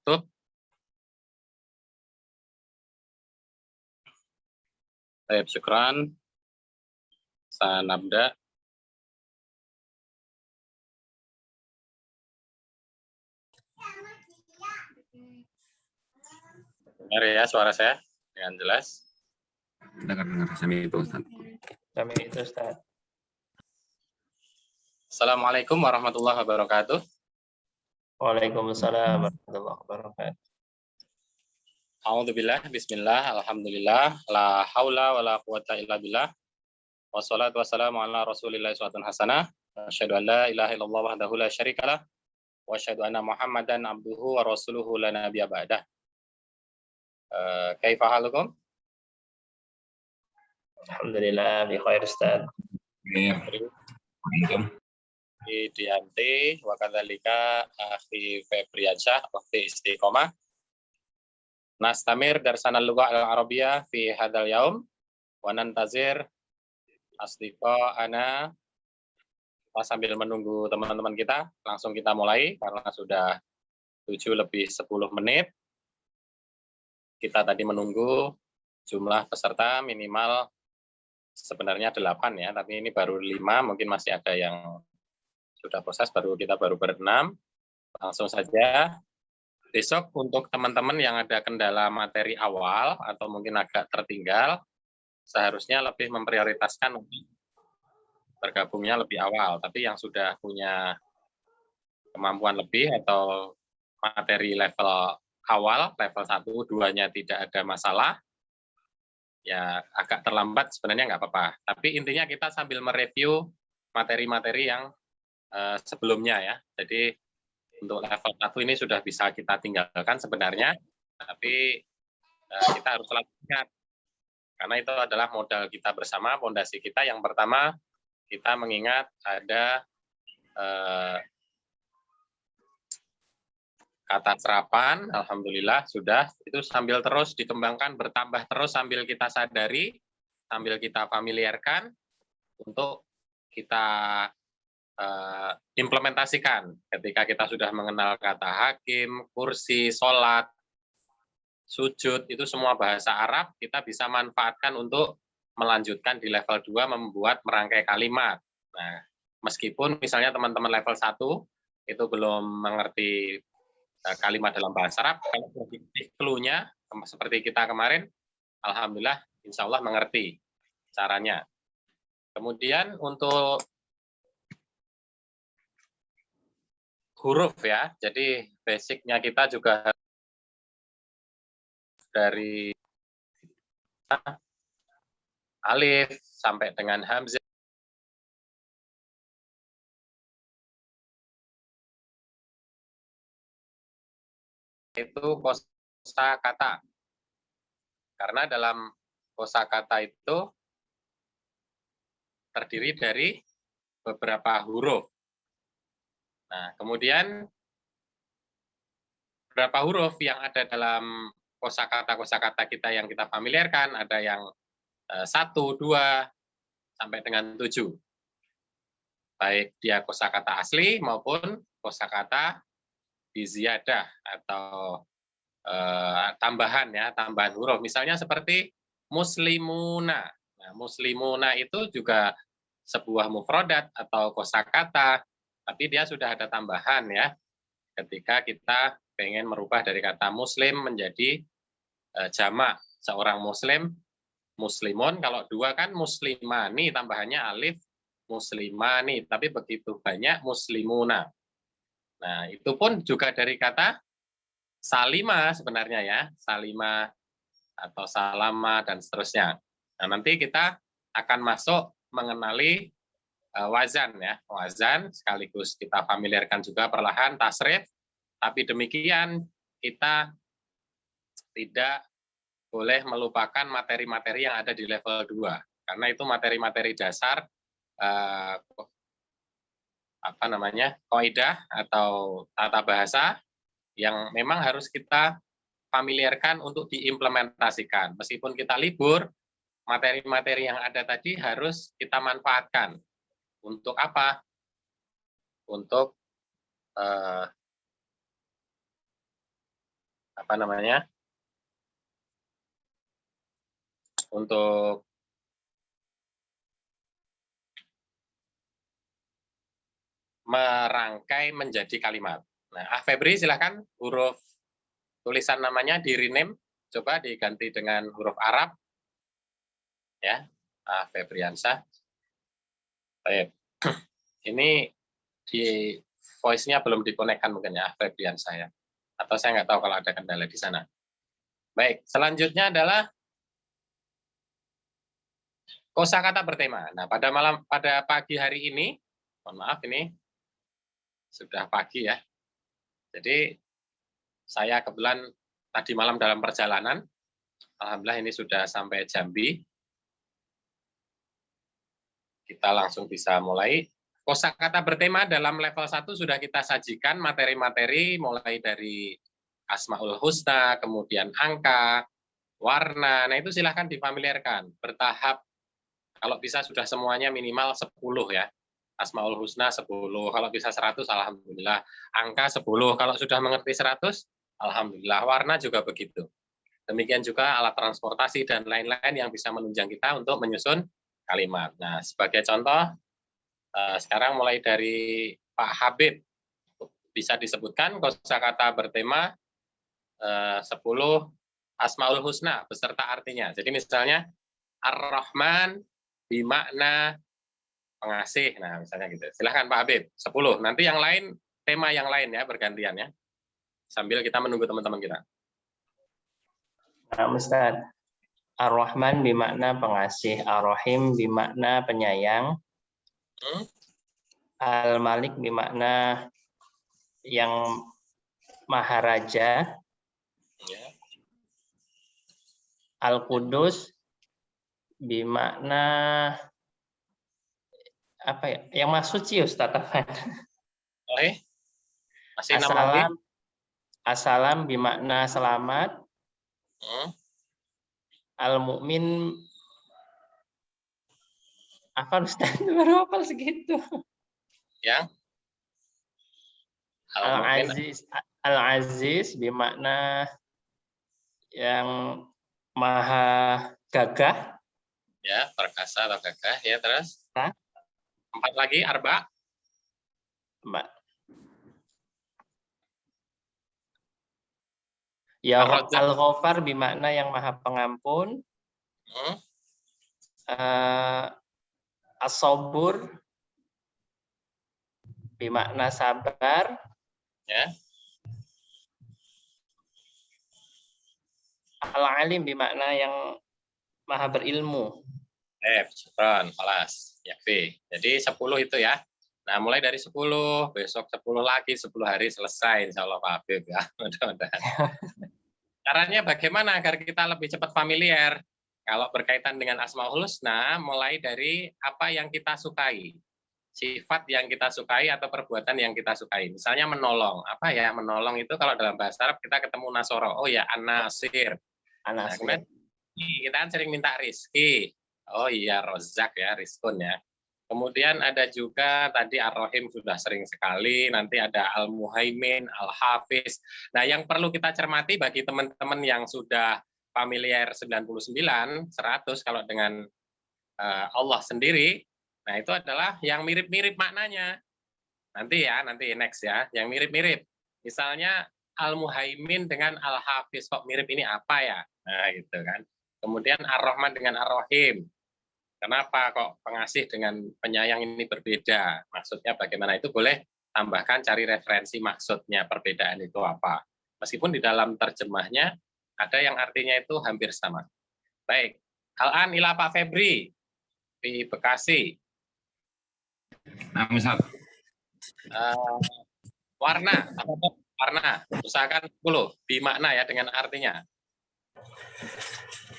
wabarakatuh. Baik, syukran. Sanabda. Dengar ya suara saya dengan jelas? Dengar kami itu, Ustaz. Kami itu, Ustaz. Assalamualaikum warahmatullahi wabarakatuh. Waalaikumsalam warahmatullahi wabarakatuh. Alhamdulillah, bismillah, alhamdulillah, la haula wa la quwata illa billah. Wassalatu wassalamu ala rasulillah suwatun hasanah. Asyhadu an la ilaha illallah wahdahu la syarikalah. Wa asyhadu anna Muhammadan abduhu wa rasuluhu la nabiyya ba'dah. Kaifa halukum? Alhamdulillah, bi khair, Ustaz. Dianti wa kadzalika akhi Febriansyah waktu istiqomah. Nastamir darsanal lughah al-arabiyyah fi hadzal yaum wa nantazir asdiqa ana. Kita sambil menunggu teman-teman kita, langsung kita mulai karena sudah 7:10 Kita tadi menunggu jumlah peserta minimal sebenarnya 8 ya, tapi ini baru 5, mungkin masih ada yang sudah proses, kita baru ber-6. Langsung saja. Besok untuk teman-teman yang ada kendala materi awal atau mungkin agak tertinggal, seharusnya lebih memprioritaskan untuk bergabungnya lebih awal. Tapi yang sudah punya kemampuan lebih atau materi level awal, level 1, 2-nya tidak ada masalah, ya agak terlambat sebenarnya nggak apa-apa. Tapi intinya kita sambil mereview materi-materi yang sebelumnya ya. Jadi untuk level 1 ini sudah bisa kita tinggalkan sebenarnya, tapi kita harus selalu ingat, karena itu adalah modal kita bersama, fondasi kita. Yang pertama, kita mengingat ada kata serapan, alhamdulillah sudah, itu sambil terus dikembangkan, bertambah terus sambil kita sadari, sambil kita familiarkan, untuk kita implementasikan. Ketika kita sudah mengenal kata hakim, kursi, sholat, sujud, itu semua bahasa Arab, kita bisa manfaatkan untuk melanjutkan di level 2, membuat merangkai kalimat. Nah, meskipun misalnya teman-teman level 1 itu belum mengerti kalimat dalam bahasa Arab, kalau dikasih clue-nya seperti kita kemarin, alhamdulillah insya Allah mengerti caranya. Kemudian untuk huruf ya, jadi basicnya kita juga dari alif sampai dengan hamzah itu kosakata. Karena dalam kosakata itu terdiri dari beberapa huruf. Nah, kemudian berapa huruf yang ada dalam kosakata kita yang kita familiarkan, ada yang 1, 2, sampai dengan 7. Baik dia kosakata asli maupun kosakata biziyadah atau tambahan ya, tambahan huruf. Misalnya seperti muslimuna. Nah, muslimuna itu juga sebuah mufradat atau kosakata, tapi dia sudah ada tambahan ya. Ketika kita pengen merubah dari kata muslim menjadi jamak, seorang muslim, muslimun, kalau 2 kan muslimani, tambahannya alif, muslimani, tapi begitu banyak muslimuna. Nah, itu pun juga dari kata salima sebenarnya ya, salima atau salama dan seterusnya. Nah, nanti kita akan masuk mengenali wazan ya, wazan sekaligus kita familiarkan juga perlahan tasrif, tapi demikian kita tidak boleh melupakan materi-materi yang ada di level 2, karena itu materi-materi dasar kaidah atau tata bahasa yang memang harus kita familiarkan untuk diimplementasikan. Meskipun kita libur, materi-materi yang ada tadi harus kita manfaatkan. Untuk apa? Untuk apa namanya, untuk merangkai menjadi kalimat. Nah, Febri silahkan huruf tulisan namanya di rename, coba diganti dengan huruf Arab, ya, Febriansyah. Baik, ini di voice-nya belum dikonekkan mungkin ya, Febriansyah ya, atau saya nggak tahu kalau ada kendala di sana. Baik, selanjutnya adalah kosakata bertema. Nah, pada pagi hari ini, mohon maaf ini sudah pagi ya. Jadi saya kebetulan tadi malam dalam perjalanan, alhamdulillah ini sudah sampai Jambi. Kita langsung bisa mulai. Kosakata bertema dalam level 1 sudah kita sajikan materi-materi mulai dari Asmaul Husna, kemudian angka, warna. Nah, itu silahkan difamiliarkan bertahap. Kalau bisa sudah semuanya minimal 10 ya. Asmaul Husna 10, kalau bisa 100 alhamdulillah. Angka 10, kalau sudah mengerti 100 alhamdulillah. Warna juga begitu. Demikian juga alat transportasi dan lain-lain yang bisa menunjang kita untuk menyusun kalimat. Nah, sebagai contoh, sekarang mulai dari Pak Habib, bisa disebutkan kosakata bertema 10 Asmaul Husna beserta artinya. Jadi misalnya Ar-Rahman bimakna pengasih. Nah, misalnya gitu. Silahkan Pak Habib, 10. Nanti yang lain, tema yang lain ya, bergantian ya. Sambil kita menunggu teman-teman kita. Nah, Ustaz. Ar-Rahman bimakna pengasih, Ar-Rahim bimakna penyayang, Al-Malik bimakna yang maharaja, Ya. Al-Qudus bimakna apa ya? Yang maha suci, Ustaz. Oke. Masih 6 lagi. Assalam bimakna selamat. Al-Mu'min apa Ustaz? Baru hafal segitu. Yang Al-Aziz bimakna yang maha gagah. Ya, perkasa atau gagah ya, terus. Hah? 4 lagi, arba. Ya, Al-Ghafar bimakna yang maha pengampun. As-Sabur bimakna sabar. Ya. Al-Alim bimakna yang maha berilmu. Syukran, kelas. Yakfi. Jadi 10 itu ya. Nah, mulai dari 10, besok 10 lagi, 10 hari selesai insya Allah Pak Habib ya. Mudah-mudahan. Caranya bagaimana agar kita lebih cepat familiar? Kalau berkaitan dengan Asmaul Husna, mulai dari apa yang kita sukai. Sifat yang kita sukai atau perbuatan yang kita sukai. Misalnya menolong. Apa ya menolong itu kalau dalam bahasa Arab kita ketemu nasoro. Oh ya, an-nasir. Nah, kemudian kita kan sering minta rizki. Oh iya, rozak ya, rizkun ya. Kemudian ada juga tadi Ar-Rahim sudah sering sekali, nanti ada Al-Muhaimin, Al-Hafiz. Nah, yang perlu kita cermati bagi teman-teman yang sudah familiar 99, 100 kalau dengan Allah sendiri, nah itu adalah yang mirip-mirip maknanya. Nanti next ya, yang mirip-mirip. Misalnya Al-Muhaimin dengan Al-Hafiz, kok mirip ini apa ya? Nah, gitu kan. Kemudian Ar-Rahman dengan Ar-Rahim. Kenapa kok pengasih dengan penyayang ini berbeda? Maksudnya bagaimana? Itu boleh tambahkan, cari referensi maksudnya perbedaan itu apa. Meskipun di dalam terjemahnya ada yang artinya itu hampir sama. Baik, Al-an ila Pak Febri di Bekasi. Nah, misal. Warna, usahakan 10, bimakna ya dengan artinya.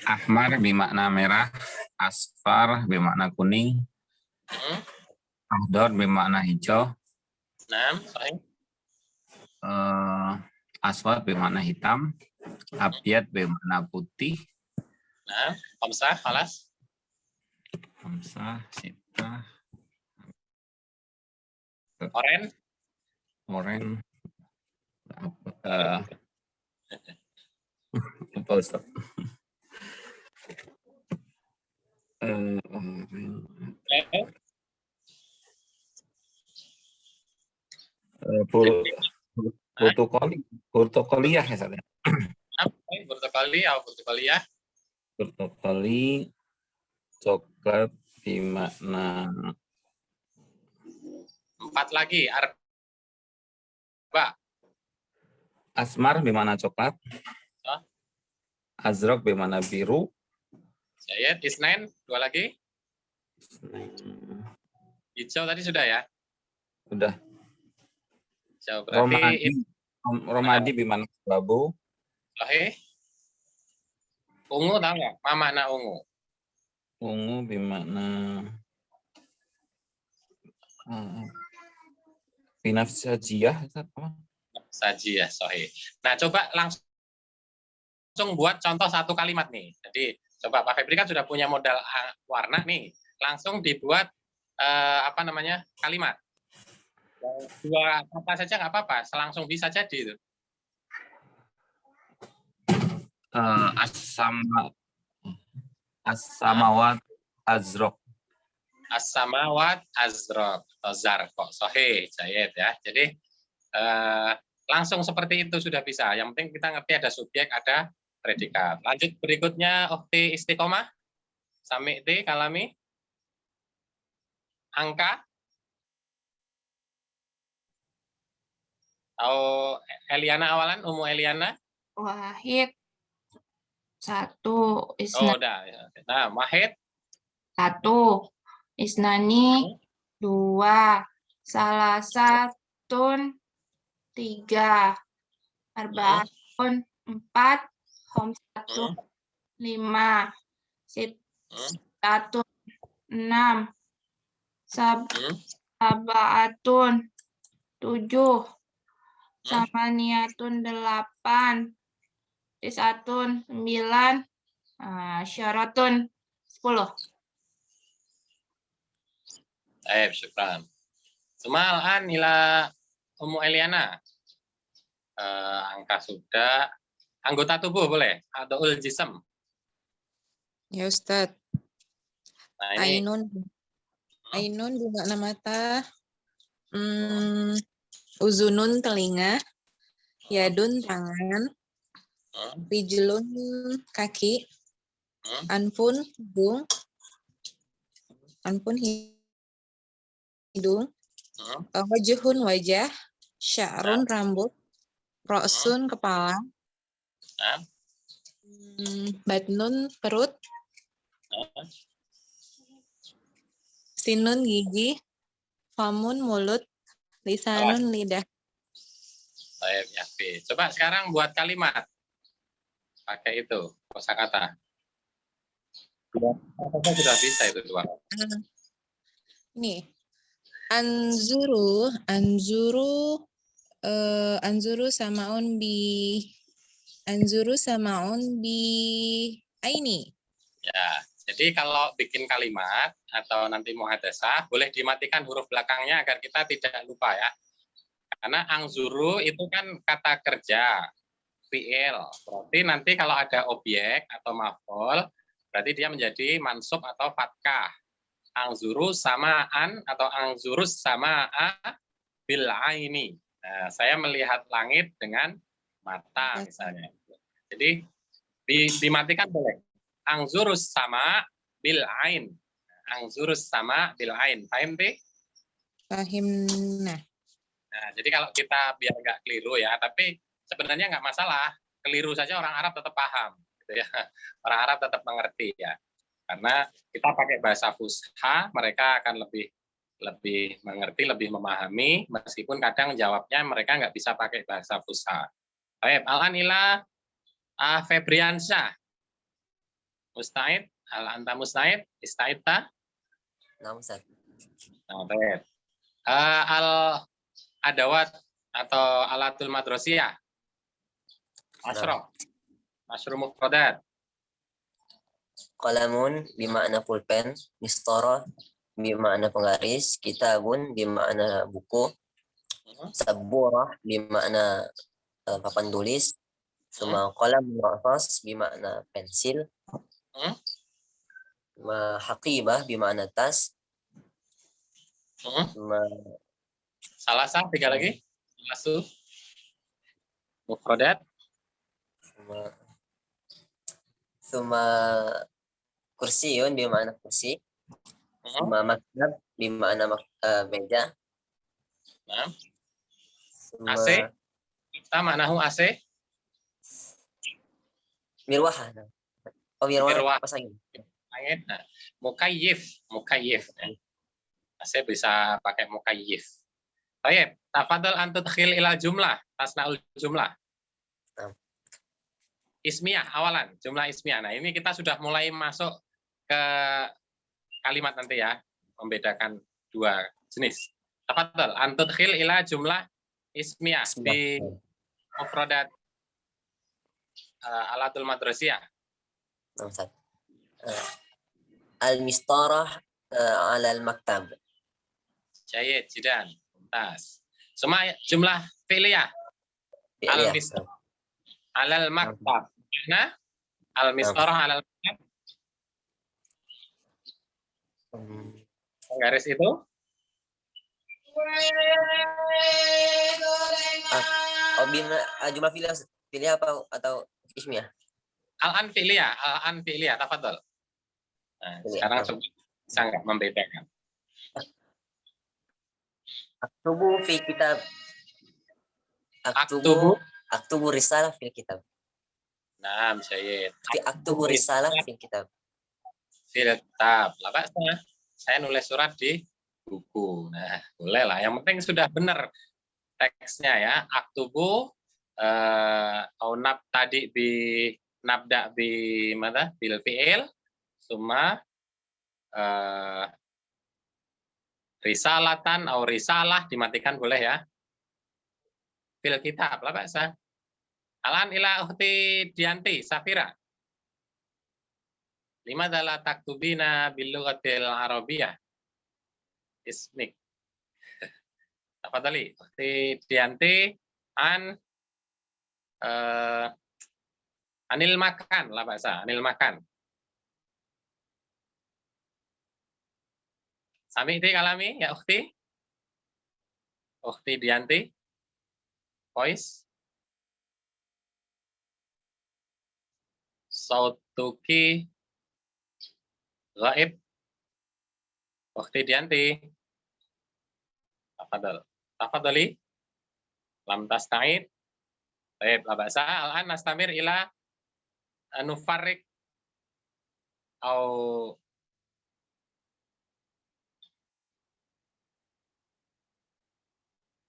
Ahmar bermakna merah, asfar bermakna kuning, ahdor bermakna hijau, aswad bermakna hitam, abyad bermakna putih. Nah, Hamzah, alas. Hamzah, sita. Oren. Apa Ustaz? Portokoliah ya Ustaz ya? Portokolia. Portokoli coklat bermakna 4 lagi. Arba. asmar bermakna coklat. Hah? Azraq bermakna biru. Jayed, Isnain, 2 lagi. Hijau tadi sudah ya? Sudah. Hijau berarti Romadi bermakna abu. Sahih. Ungu tahu nggak? Apa makna ungu? Ungu bermakna binafsajiyah. Saji ya, sahih. Nah, coba langsung buat contoh 1 kalimat nih. Jadi, coba Pak Febri kan sudah punya modal warna nih. Langsung dibuat kalimat. 2 kata saja nggak apa-apa, langsung bisa jadi itu. As-samawat azraq. As-samawat azraq atau zarqa. Sahih, Jayed ya. Jadi langsung seperti itu sudah bisa. Yang penting kita ngerti ada subjek, ada predikat. Lanjut berikutnya, Ukhti Istiqomah. Sami'ti, Kalami. Angka. Atau Eliana awalan, Umu Eliana. Wahid 1, Oh, udah. Nah, Wahid 1, Isnani 2, Salasatun 3, Arbaatun 4, Khamsatun 5, Sittatun 6, Sabaatun 7, Samaniyatun 8, Tisatun 9, Syaratun 10. Baik, syukran. Sumal'an ila Ummu Eliana. Angka sudah. Anggota tubuh boleh? Adoul jism. Ya Ustadz. Nah, ini. Ainun bermakna mata. Uzunun telinga. Yadun tangan. Rijlun kaki. Anfun hidung. Wajhun wajah. Sya'run rambut. Ra'sun kepala. Batnun perut. Sinun gigi. Famun mulut. Lisanun lidah. Baik, ya. Coba sekarang buat kalimat. Pakai itu, kosakata. Sudah bisa itu dua. Ini. Anzuru samaun bi aini. Ya, jadi kalau bikin kalimat atau nanti muhadasah boleh dimatikan huruf belakangnya agar kita tidak lupa ya. Karena angzuru itu kan kata kerja, fi'il. Berarti nanti kalau ada objek atau maf'ul, berarti dia menjadi mansub atau fatkah. Angzuru samaan atau angzurus samaa bil aini. Nah, saya melihat langit dengan mata misalnya. Jadi dimatikan boleh. Angzurus sama bil ain. Angzurus sama bil ain. Paham, Ti? Pahim. Nah, jadi kalau kita biar nggak keliru ya, tapi sebenarnya nggak masalah. Keliru saja orang Arab tetap paham. Gitu ya. Orang Arab tetap mengerti ya. Karena kita pakai bahasa fusha, mereka akan lebih mengerti, lebih memahami, meskipun kadang jawabnya mereka nggak bisa pakai bahasa fusha. Baik, al-anila Febriansyah. Musta'id, al-anta musta'id, ista'idta. Nah, Ustaz. Nah, baik. Al-adawat atau alatul madrasiyah. Asyra. Asyru mufradat. Qalamun bimakna pulpen, mistara bimakna penggaris, kitabun bimakna buku, saburah bimakna papan tulis, Suma qalam ra'as bermakna pensil. Hmm? Suma haqibah bermakna tas. Suma Salasa, 3 lagi. Salasu. Mufrodat. suma kursiun bermakna kursi. Suma maktab bermakna meja. Nah, Suma AC. Kita maknahu AC. mirwah. Oh, mirwah Mirwah. kipas angin. Angin. Nah, mukayyif. AC bisa pakai mukayyif. Baik, tafadhal antudkhil ila jumlah, tasnaul jumlah. Ismiyah awalan, jumlah ismiyah. Nah, ini kita sudah mulai masuk ke kalimat nanti ya, membedakan 2 jenis. Tafadhal antudkhil ila jumlah ismiyah di mufradat alatul madrasiyah. Al-mistarah ala al-maktab. Jayid, jidan. Mumtaz. Semua jumlah fi'liyah. Al-mistarah alal maktab. Nah, al-mistarah alal maktab. Garis itu. Jumlah fi'liyah apa atau ismiyah? Al-an fi'liyah, tafadhol. Nah, sekarang coba bisa nggak membedakan? Aktubu fi kitab. Aktubu risalah fil kitab. Nah, Syed. Aktubu risalah fil kitab. Fil kitab. Lah, Pak, saya nulis surat di buku. Nah, boleh lah. Yang penting sudah benar teksnya ya. Aktubu tadi nabda bi mana? Bil fi'il summa risalatan atau risalah dimatikan boleh ya. Fil kitab lah Pak. Alan ila ukhti Dianti Safira. Lima adalah taktubina bil lughatil arabiyyah. Ismik. Apa tadi? Ukhti Dianti anil makan lah bahasa, anil makan. Sami kalami ya ukhti. Ukhti Dianti. Voice. Sautuki ghaib. Ukhti Dianti. Tafadhali. Lam tasta'id. Baik, la ba'sa. Al-an nastamir ila nufarrik au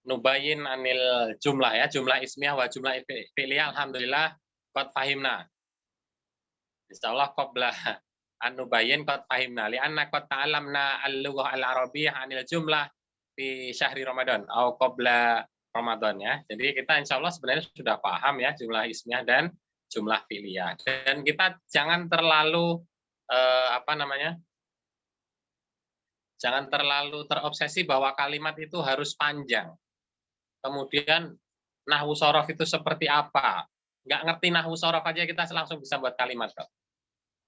nubayin anil jumlah ya, jumlah ismiyah wa jumlah fi'liyah. Alhamdulillah qad fahimna. Insyaallah qabla an nubayyin qad fahimna li anna qad ta'allamna al-lughah al-arabiyyah anil jumlah fi syahri Ramadan au qabla Ramadan ya. Jadi kita insyaallah sebenarnya sudah paham ya jumlah ismiyah dan jumlah fi'liyah. Dan kita jangan terlalu jangan terlalu terobsesi bahwa kalimat itu harus panjang. Kemudian nahwu shorof itu seperti apa? Nggak ngerti nahwu shorof aja kita langsung bisa buat kalimat kok.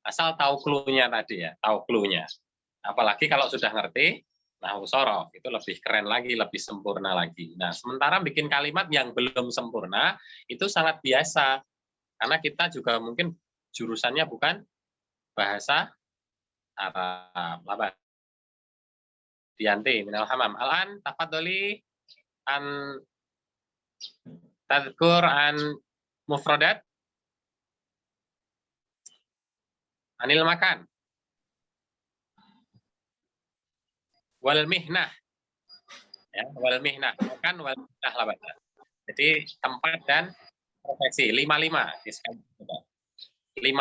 Asal tahu clue-nya tadi ya, tahu clue-nya. Apalagi kalau sudah ngerti nahwu shorof, itu lebih keren lagi, lebih sempurna lagi. Nah, sementara bikin kalimat yang belum sempurna, itu sangat biasa. Karena kita juga mungkin jurusannya bukan bahasa Arab. Apa? Dianti, minal hamam. Al-an, tafadholi an tadhkur an mufradat anil makan wal mihnah ya, wal mihnah makan wal mihnah lah baca. Jadi tempat dan profesi 5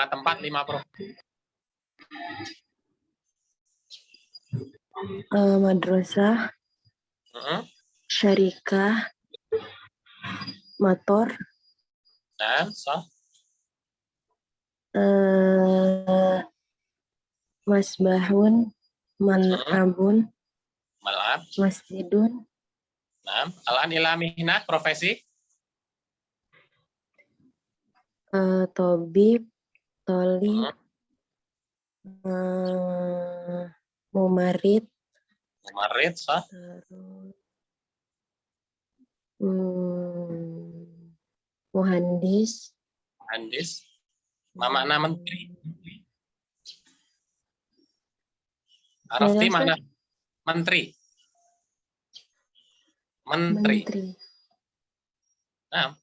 tempat 5 profesi. Madrasah, syarikah, motor, Nah, so masbahun, mal'abun, mal'ab. masjidun, Nah, al-an ila mihnah profesi Tobib, Toli, Hmm. Mumarid, Mumarid, sah. terus Muhandis, Andis. Makna menteri. Arafti Ustaz? mana? Menteri. Menteri. Menteri, Nah,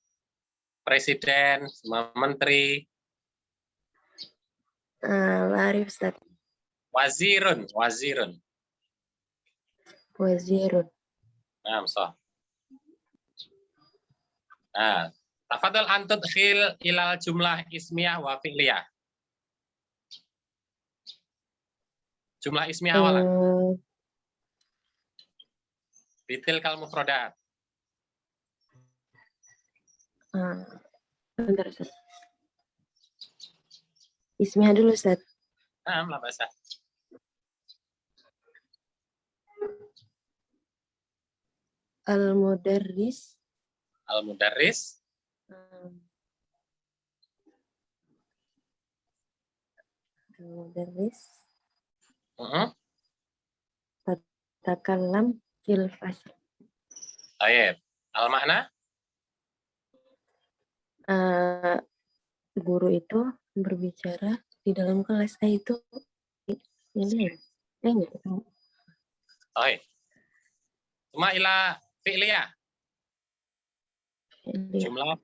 presiden, semua menteri. Arif Ustaz, Wazirun, wazirun. Wazirun, Nah, sah. Nah, tafadhal antut khil ilal jumlah ismiyah wa fi'liyah. Jumlah ismiyah awalan. Bitil kal mufrodat. bentar Ustaz. Ismiyah dulu Ustaz. Nah, lah bahasa. Al-Mudarris, Al-Mudarris. Al-Mudarris, Takallam fil fasl. Baik. Al-makna? Guru itu berbicara di dalam kelas. Itu ini Baik. Cuma ila fi'liyah. Jumlah.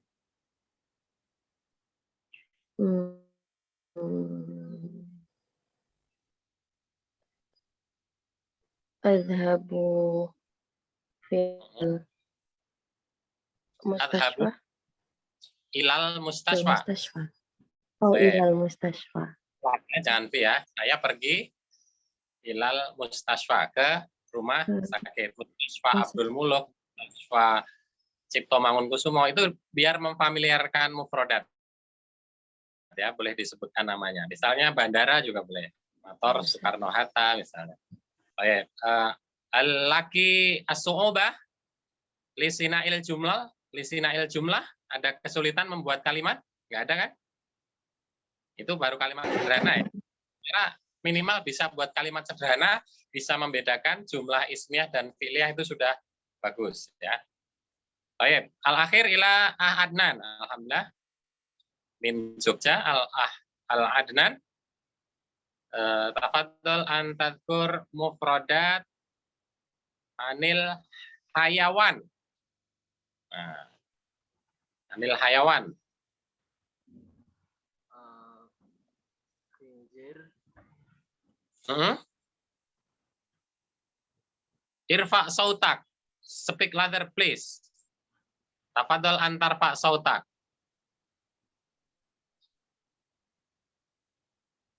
Adhabu fil mustashfa. Ilal Fil mustashfa. mustashfa. Oh, Baik. ilal mustashfa. Jangan pi ya. Saya pergi ilal mustashfa, ke rumah sakit. Mustashfa Abdul Muluk, mustashfa Cipto Mangunkusumo, itu biar memfamiliarkan mufrodat. Ya, boleh disebutkan namanya. Misalnya bandara juga boleh. Motor Soekarno-Hatta misalnya. Baik. Al-laki as-su'ubah lisina'il jumlah, ada kesulitan membuat kalimat? Nggak ada kan? Itu baru kalimat sederhana ya. Kira minimal bisa buat kalimat sederhana, bisa membedakan jumlah ismiyah dan fi'liyah, itu sudah bagus ya. Baik, al-akhir ila Adnan. Alhamdulillah. Min Jogja, Al-Adnan. Tafadhol an tadhkur mufrodat anil hayawan. Nah, anil hayawan. Irfa sautak. Speak louder please. Tafadhol antar Pak sautak.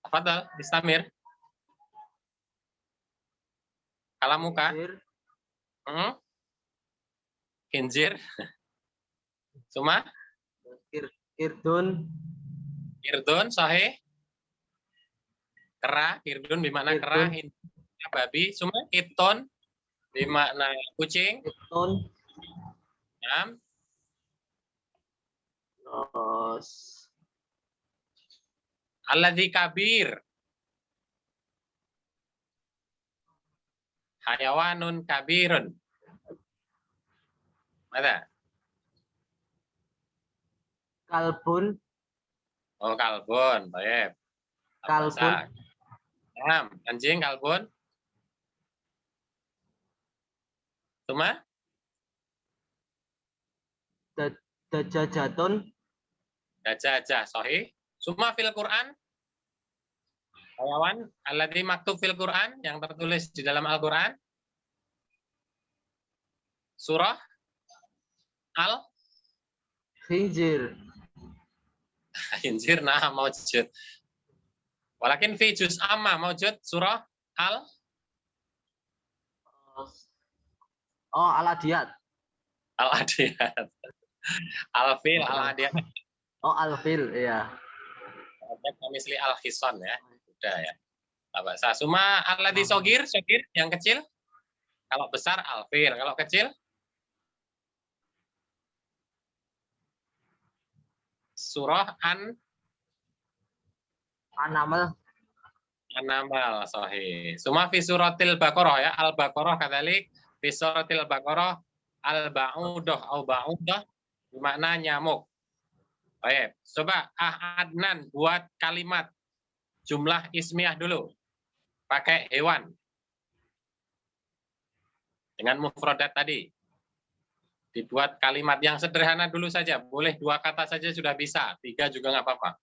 Tafadhol, Istamir. Kalamuka. Kinjir. Suma? Irdun. Irdun, sahih. Kera, irdun bermakna kera, babi. Suma, iton bermakna kucing. Iton. Nam. Terus Alladzi kabir. Hayawanun kabirun. Mana? kalbun. Oh, kalbun. Baik. Kalbun. Nam, anjing kalbun. Suma? Dajajatun. Dajajah, sahih. Suma fil Quran. Hayawan alladzi maktub fil Quran, yang tertulis di dalam Al-Quran. Surah Al Khinzir. Khinzir, nah maujud. Walakin fi juz amma maujud surah Al Al-Adiyat. Al-Adiyat. Al-Fil, Al-Adiyat. Al-Fil, iya. Misli Al-Khison ya. Udah ya. Bahasa Suma alladzi sogir yang kecil. Kalau besar Al-Fil, kalau kecil surah An-Naml. An-Naml, sahih. Suma fi suratil Baqarah ya, Al-Baqarah kadalik, fi suratil Baqarah al-ba'udah au ba'udah bermakna nyamuk. Baik, coba Adnan buat kalimat jumlah ismiyah dulu. Pakai hewan. Dengan mufradat tadi. Dibuat kalimat yang sederhana dulu saja. Boleh 2 kata saja sudah bisa. 3 juga nggak apa-apa.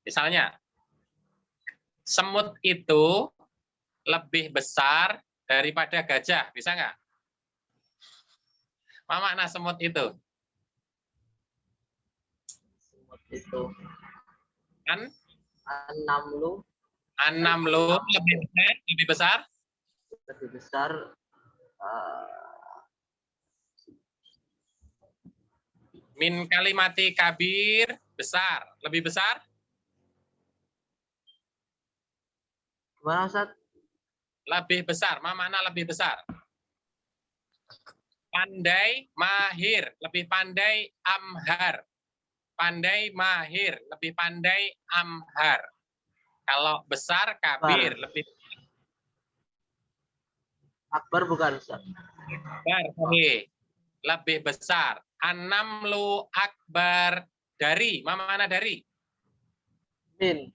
Misalnya, semut itu lebih besar daripada gajah. Bisa nggak? Apa makna semut itu? Semut itu. An-namlu An-Namlu lebih besar? lebih besar. Min kalimati kabir, besar. Lebih besar? Gimana Ustaz? Lebih besar. Apa makna lebih besar? Pandai, mahir. Lebih pandai, amhar. Pandai, mahir. Lebih pandai, amhar. Kalau besar, kabir. Lebih Akbar bukan Ustaz? besar. Lebih besar. An-namlu akbar. Dari. Apa makna dari? Min.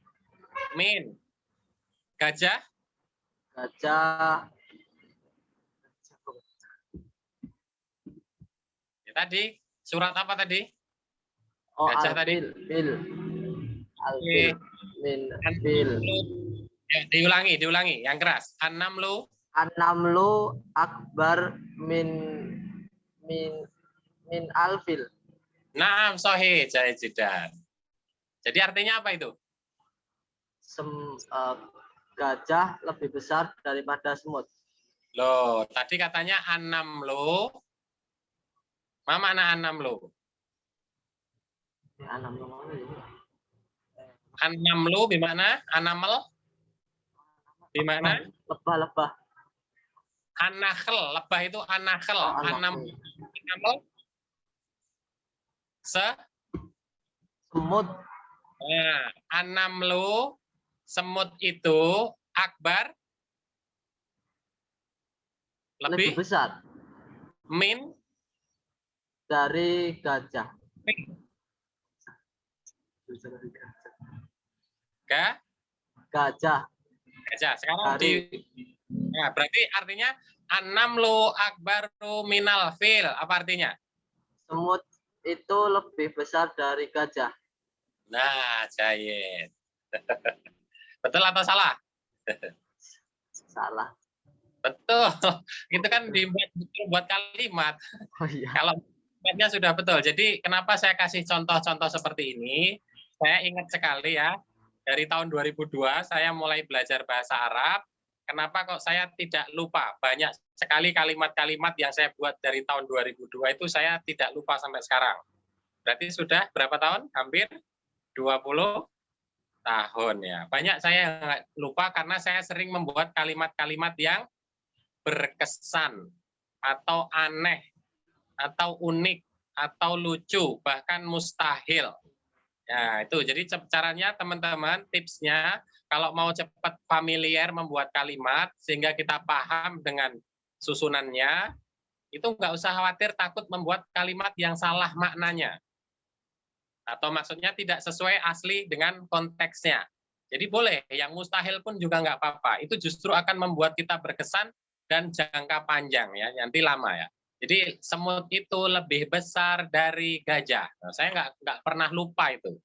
Min. Gajah. Gajah. Ya, tadi. Surat apa tadi? Oh, Gajah tadi. Bil. Al-bil. Min. Bil. Ya, diulangi. Yang keras. An-namlu. An-Namlu akbar min alfil. Naam, sahih, Jidan. Jadi artinya apa itu? Gajah lebih besar daripada semut. Loh, tadi katanya an-namlu. Apa makna an-namlu? An-Namlu mana ya? An-namlu bimana? An-naml? Bimana? Lebah. An-nakhl. Lebah itu an-nakhl. An-naml. Semut. Nah, an-namlu, semut itu akbar. Lebih besar min dari gajah. Gajah. Sekarang nah, berarti artinya an-namlu akbaru minal fil. Apa artinya? Semut itu lebih besar dari gajah. Nah, Jayid. Betul atau salah? Salah. Betul. Itu kan dibuat kalimat. Oh iya. Kalau kalimatnya sudah betul. Jadi kenapa saya kasih contoh-contoh seperti ini? Saya ingat sekali ya, dari tahun 2002 saya mulai belajar bahasa Arab. Kenapa kok saya tidak lupa? Banyak sekali kalimat-kalimat yang saya buat dari tahun 2002 itu saya tidak lupa sampai sekarang. Berarti sudah berapa tahun? Hampir 20 tahun ya. Banyak saya yang lupa karena saya sering membuat kalimat-kalimat yang berkesan atau aneh atau unik atau lucu bahkan mustahil. Ya, itu. Jadi caranya teman-teman, tipsnya kalau mau cepat familiar membuat kalimat sehingga kita paham dengan susunannya, itu nggak usah khawatir takut membuat kalimat yang salah maknanya. Atau maksudnya tidak sesuai asli dengan konteksnya. Jadi boleh, yang mustahil pun juga nggak apa-apa. Itu justru akan membuat kita berkesan dan jangka panjang ya, nanti lama ya. Jadi semut itu lebih besar dari gajah. Nah, saya nggak pernah lupa itu.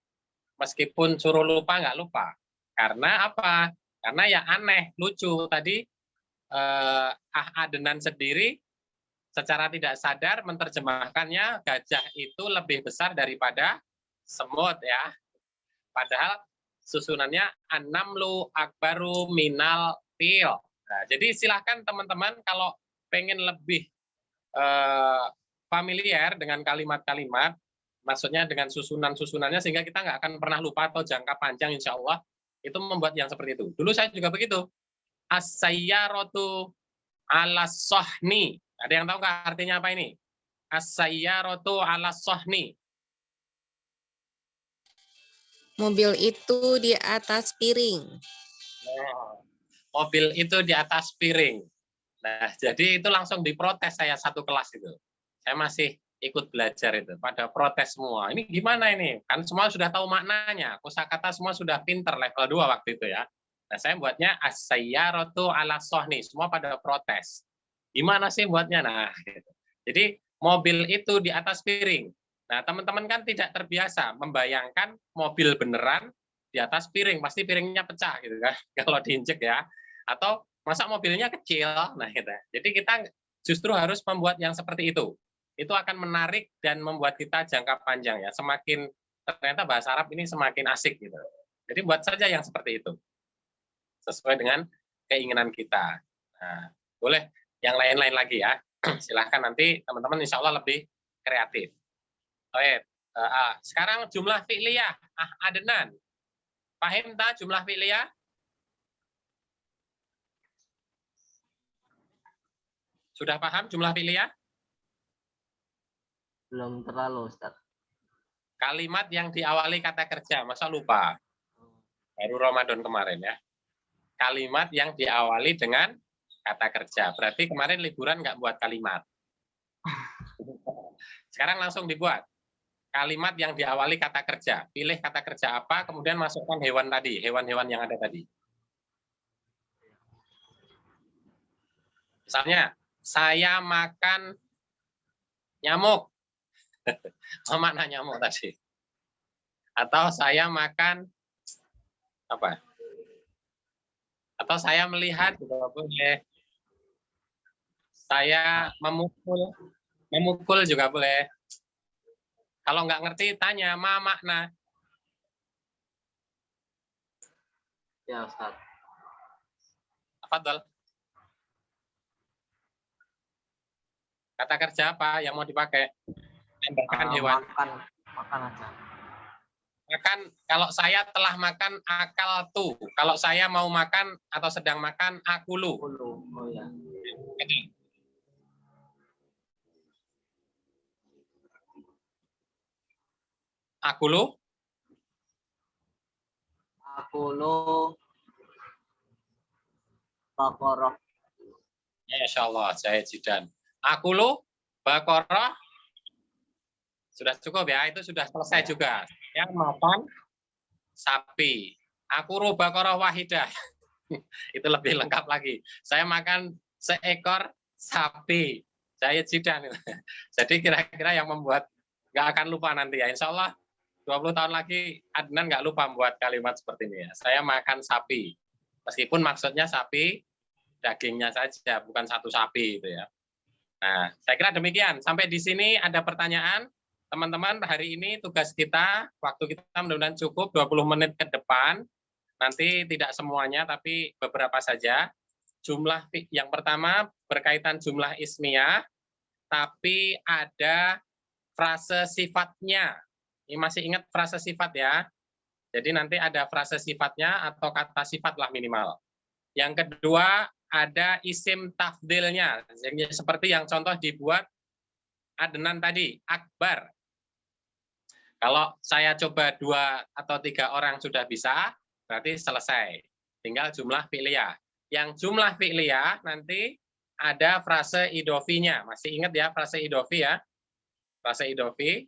Meskipun suruh lupa, nggak lupa. Karena apa? Karena ya aneh, lucu. Tadi Adnan sendiri secara tidak sadar menerjemahkannya gajah itu lebih besar daripada semut ya. Padahal susunannya an-namlu akbaru minal fil. Nah, jadi silahkan teman-teman kalau pengen lebih familiar dengan kalimat-kalimat, maksudnya dengan susunan-susunannya sehingga kita nggak akan pernah lupa atau jangka panjang insya Allah itu membuat yang seperti itu. Dulu saya juga begitu. As-sayyaratu ala sohni. Ada yang tahu nggak artinya apa ini? as-sayyaratu 'ala sohni. Mobil itu di atas piring. Mobil itu di atas piring. Nah, jadi itu langsung diprotes saya satu kelas itu. Saya masih ikut belajar itu. Pada protes semua. Ini gimana ini? Kan semua sudah tahu maknanya. Kosakata semua sudah pinter level 2 waktu itu ya. Nah, saya buatnya as-sayyaratu 'ala sohni. Semua pada protes. Gimana sih buatnya? Nah, gitu. Jadi mobil itu di atas piring. Nah, teman-teman kan tidak terbiasa membayangkan mobil beneran di atas piring, pasti piringnya pecah gitu kan, kalau diinjek ya. Atau masa mobilnya kecil, nah gitu. Jadi kita justru harus membuat yang seperti itu. Itu akan menarik dan membuat kita jangka panjang ya. Semakin ternyata bahasa Arab ini semakin asik gitu. Jadi buat saja yang seperti itu, sesuai dengan keinginan kita. Nah, boleh yang lain-lain lagi ya. Silahkan nanti teman-teman insya Allah lebih kreatif. Baik, sekarang jumlah fi'liyah. Adnan, paham tak jumlah fi'liyah? Sudah paham jumlah fi'liyah? Belum terlalu, Ustaz. Kalimat yang diawali kata kerja, masa lupa? Baru Ramadan kemarin ya. Kalimat yang diawali dengan kata kerja. Berarti kemarin liburan nggak buat kalimat. Sekarang langsung dibuat. Kalimat yang diawali kata kerja. Pilih kata kerja apa, kemudian masukkan hewan tadi, hewan-hewan yang ada tadi. Misalnya, saya makan nyamuk. Apa makna nyamuk tadi? Atau saya makan apa? Atau saya melihat juga boleh. Saya memukul juga boleh. Kalau nggak ngerti, tanya, ma makna. Ya, Ustaz. Tafadhol. Kata kerja apa yang mau dipakai? Tambahkan hewan. Makan aja. Makan, kalau saya telah makan, akal tuh. Kalau saya mau makan atau sedang makan, akulu. Oh ya. Akulu. Akulu Baqarah. Ya, Insya Allah, saya jidan. Akulu, Baqarah. Sudah cukup ya, itu sudah selesai juga. Yang makan sapi. Akuru Baqarah wahidah. Itu lebih lengkap lagi. Saya makan seekor sapi. Saya jidan. Jadi kira-kira yang membuat nggak akan lupa nanti ya. Insya Allah 20 tahun lagi Adnan nggak lupa membuat kalimat seperti ini ya. Saya makan sapi. Meskipun maksudnya sapi dagingnya saja, bukan satu sapi itu ya. Nah, saya kira demikian. Sampai di sini ada pertanyaan. Teman-teman, hari ini tugas kita, waktu kita mudah-mudahan cukup 20 menit ke depan. Nanti tidak semuanya, tapi beberapa saja. Jumlah yang pertama berkaitan jumlah ismiyah, tapi ada frase sifatnya. Ini masih ingat frase sifat ya. Jadi nanti ada frase sifatnya atau kata sifat lah minimal. Yang kedua ada isim tafdilnya. Seperti yang contoh dibuat Adnan tadi, akbar. Kalau saya coba 2 atau 3 orang sudah bisa, berarti selesai. Tinggal jumlah fi'liyah. Yang jumlah fi'liyah nanti ada frase idofinya. Masih ingat ya frase idofi ya? Frase idofi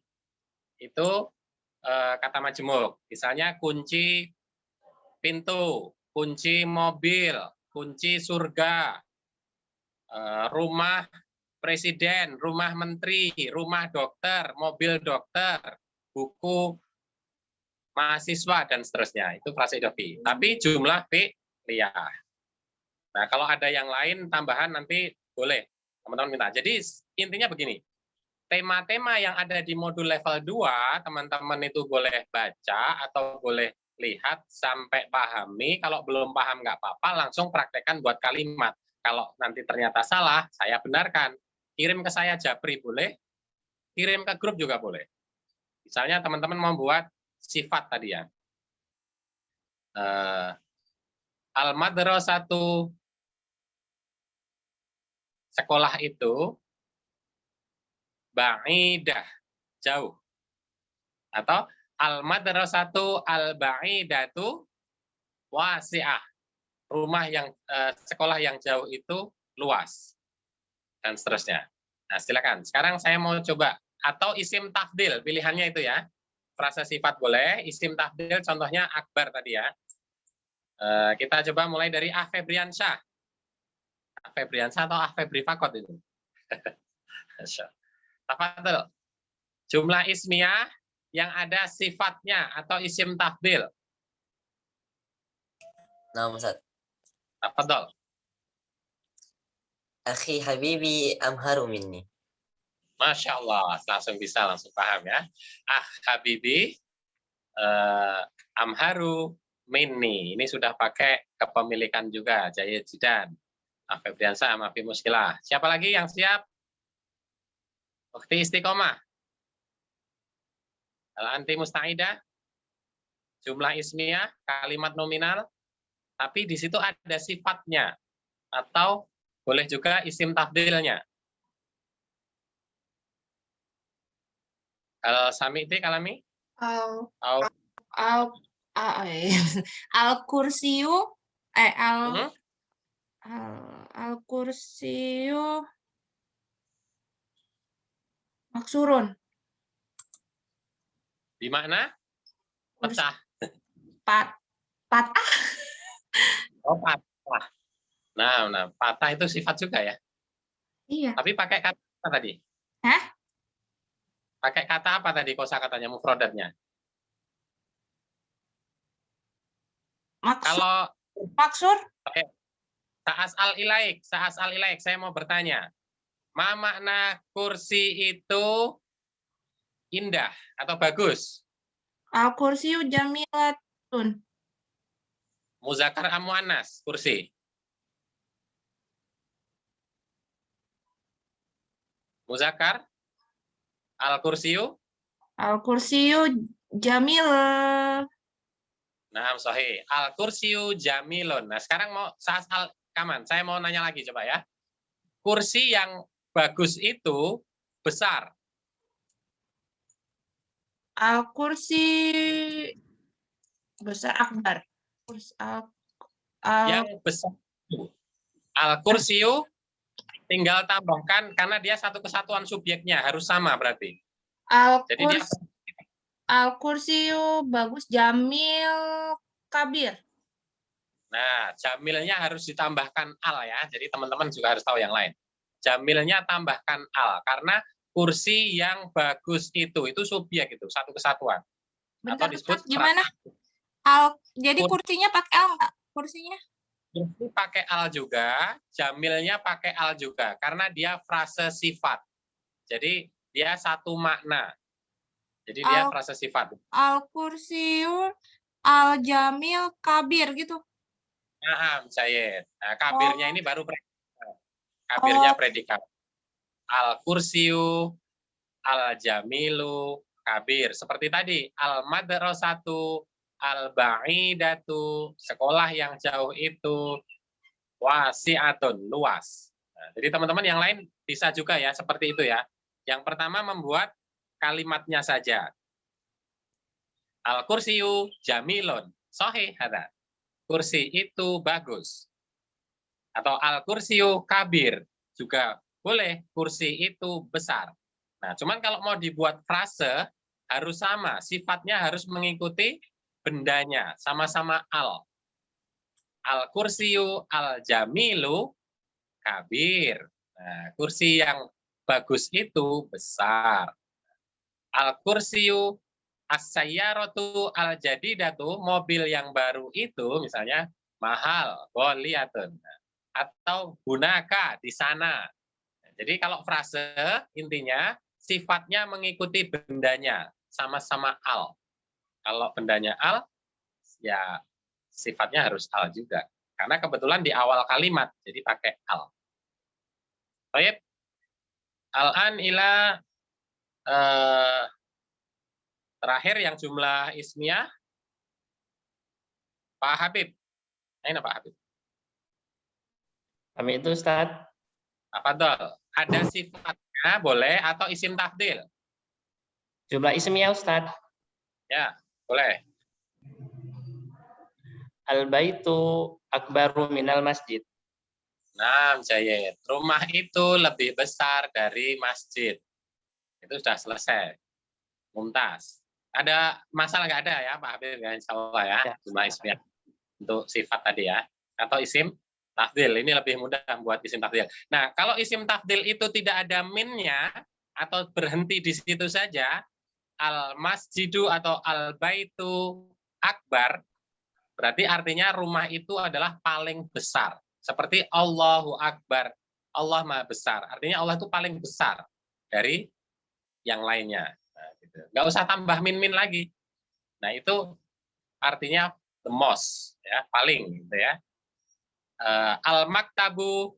itu kata majemuk. Misalnya kunci pintu, kunci mobil, kunci surga, rumah presiden, rumah menteri, rumah dokter, mobil dokter, buku mahasiswa, dan seterusnya. Itu frase idofi. Tapi jumlah fi'liyah. Nah, kalau ada yang lain tambahan nanti boleh teman-teman minta. Jadi intinya begini. Tema-tema yang ada di modul level 2, teman-teman itu boleh baca atau boleh lihat sampai pahami. Kalau belum paham nggak apa-apa, langsung praktekkan buat kalimat. Kalau nanti ternyata salah, saya benarkan. Kirim ke saya Japri boleh, kirim ke grup juga boleh. Misalnya teman-teman membuat sifat tadi ya. Al-madrasatu, sekolah itu, al-ba'idah, jauh. Atau al-madrasatu al-ba'idatu wasi'ah. Rumah yang sekolah yang jauh itu luas. Dan seterusnya. Nah, silakan. Sekarang saya mau coba atau isim tafdil, pilihannya itu ya. Frasa sifat boleh, isim tafdil contohnya akbar tadi ya. Kita coba mulai dari A. Febriansyah. A. Febriansyah atau A. Febri Fakot itu. Tafadhol. Jumlah ismiyah yang ada sifatnya atau isim tafdil. Nah, Ustaz. Tafadhol. Akhi habibi amharu minni. Masya Allah, langsung bisa, langsung paham ya. Ah, Habibi, amharu minni. Ini sudah pakai kepemilikan juga, Jaya Jidan. Febriansyah, Mafi Muskilah. Siapa lagi yang siap? Ukhti Istiqomah. Al-anti musta'idah. Jumlah ismiyah, kalimat nominal. Tapi di situ ada sifatnya. Atau boleh juga isim tafdilnya. Al-Sami'ti kalami? Al-kursiyu al-kursiyu maksurun. Di mana? Pecah. Patah. Oh, patah. Nah, patah itu sifat juga ya. Iya. Tapi pakai kata apa tadi? Hah? Pakai kata apa tadi kosakatanya, mufradatnya? Kalau Maksur? Sa'as'al ilaik, saya mau bertanya. Ma makna kursi itu indah atau bagus? Al-kursiyu jamilatun. Muzakkar am muannas, kursi. Muzakkar? Al-kursiyu? Al-kursiyu jamil. Nah, sahih. Al-kursiyu jamilun. Nah, sekarang mau Sa'as'al kaman. Saya mau nanya lagi coba ya. Kursi yang bagus itu besar. Al-kursi besar akbar. Yang besar itu. Al-kursiyu tinggal tambahkan karena dia satu kesatuan subjeknya harus sama berarti. Jadi dia Al-kursiyu bagus jamil kabir. Nah, jamilnya harus ditambahkan al ya. Jadi teman-teman juga harus tahu yang lain. Jamilnya tambahkan al karena kursi yang bagus itu subjek itu satu kesatuan. Bentar, Atau disebut gimana? Jadi kursinya pakai al nggak? Kursinya? Kursi pakai al juga, jamilnya pakai al juga karena dia frase sifat. Jadi dia satu makna. Jadi dia frase sifat. Al-kursiyu al-jamil kabir gitu. Nah, Syed. Nah, kabirnya ini baru predikat. Kabirnya predikat. Al-kursiyu, al-jamilu, kabir. Seperti tadi, al-madrasatu, al-ba'idatu, sekolah yang jauh itu, wasi'atun, luas. Nah, jadi teman-teman yang lain bisa juga ya, seperti itu ya. Yang pertama membuat kalimatnya saja. Al-kursiyu jamilun, sahih hada. Kursi itu bagus. Atau al-kursiyu kabir, juga boleh, kursi itu besar. Nah, cuman kalau mau dibuat frase, harus sama, sifatnya harus mengikuti bendanya, sama-sama al. Al-kursiyu al-jamilu kabir. Nah, kursi yang bagus itu besar. Al-kursiyu as-sayyaratu al-jadidatu, mobil yang baru itu misalnya mahal, ghaliyatun. Atau gunaka di sana. Jadi kalau frase intinya sifatnya mengikuti bendanya, sama-sama al. Kalau bendanya al, ya sifatnya harus al juga. Karena kebetulan di awal kalimat, jadi pakai al. Baik. Al-an ila terakhir yang jumlah ismiyah. Pak Habib. Ini Pak Habib. Kami itu Ustaz. Tafadhol. Ada sifatnya Nah, boleh, atau isim tafdil. Jumlah ismiyah Ustaz. Ya, boleh. Al-baitu akbaru minal masjid. Nah, Jayed. Rumah itu lebih besar dari masjid. Itu sudah selesai. Mumtaz. Ada masalah nggak ada ya, Pak Habib? Ya, insya Allah ya. Ya. Jumlah ismiyah untuk sifat tadi ya. Atau isim tafdil. Ini lebih mudah buat isim tafdil. Nah, kalau isim tafdil itu tidak ada minnya, atau berhenti di situ saja, al-masjidu atau al-baitu akbar, berarti artinya rumah itu adalah paling besar. Seperti Allahu Akbar, Allah Maha Besar. Artinya Allah itu paling besar dari yang lainnya. Nah, gitu. Nggak usah tambah min-min lagi. Nah, itu artinya the most, ya, paling, gitu ya. Al-maktabu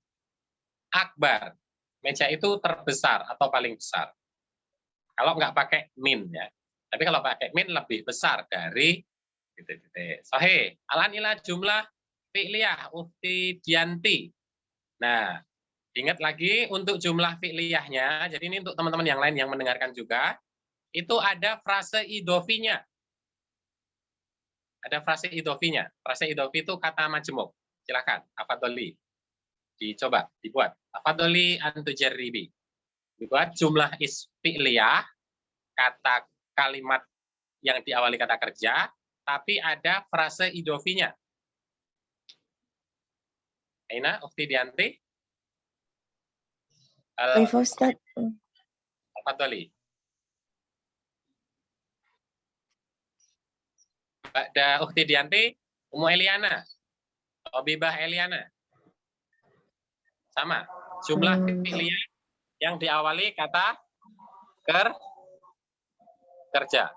akbar, meja itu terbesar atau paling besar. Kalau nggak pakai min, ya. Tapi kalau pakai min lebih besar dari titik-titik. Sahih. Alan ila jumlah fi'liyah Ukti Dianti. Nah, ingat lagi untuk jumlah fi'liyahnya. Jadi ini untuk teman-teman yang lain yang mendengarkan juga. Itu ada frase idofinya. Ada frase idofinya. Frase idofi itu kata majemuk. Silakan, afadholi. Dicoba, dibuat. Afadholi antujarribi. Dibuat jumlah fi'liyah, kata kalimat yang diawali kata kerja, tapi ada frase idofinya. Aina, Ukti Dianti. Baik, Ustaz. Al-Fadholi. Ba'da Ukti Dianti, Umu Eliana. Obibah Eliana. Sama. Jumlah fi'liyah yang diawali kata kerja.